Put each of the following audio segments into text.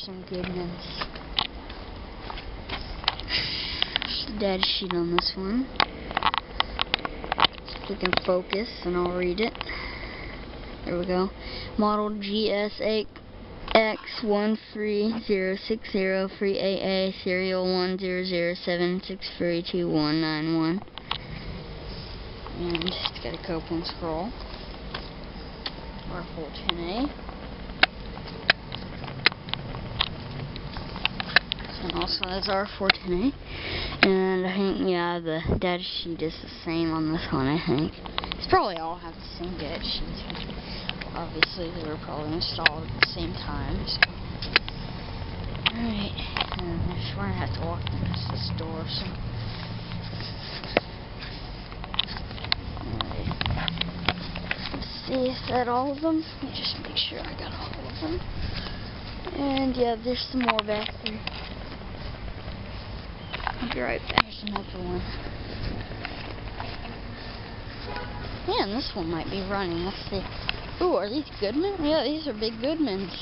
some Goodmans. There's the data sheet on this one. So we can focus and I'll read it. There we go. Model GSX13060 free AA serial 1007632191. And it's got a Goodman scroll. R410A. And also has R410A. And I think, yeah, the data sheet is the same on this one, I think. It's probably all have the same data sheets. Obviously, they were probably installed at the same time. So. Alright. And I just want to have to walk past this door, so. Alright. Let's see, is that all of them? Let me just make sure I got all of them. And yeah, there's some more back there. I'll be right back. There's another one. Yeah, and this one might be running. Let's see. Ooh, are these Goodman? Yeah, these are big Goodmans.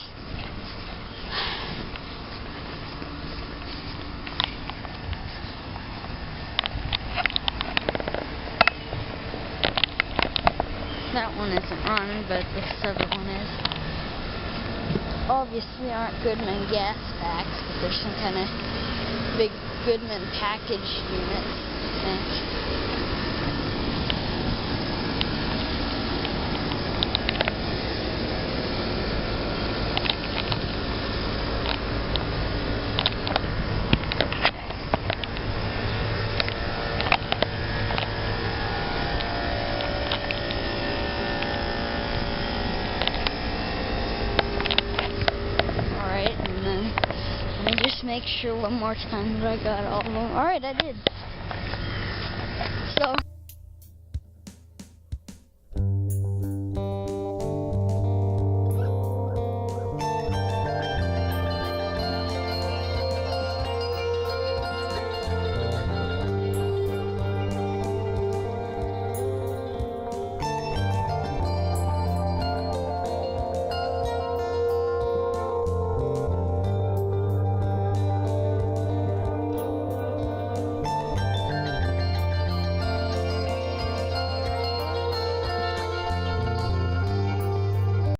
That one isn't running, but this other one is. Obviously aren't Goodman gas packs, but there's some kind of big Goodman package unit, I think. Let me just make sure one more time that I got all of them. Alright, I did. So.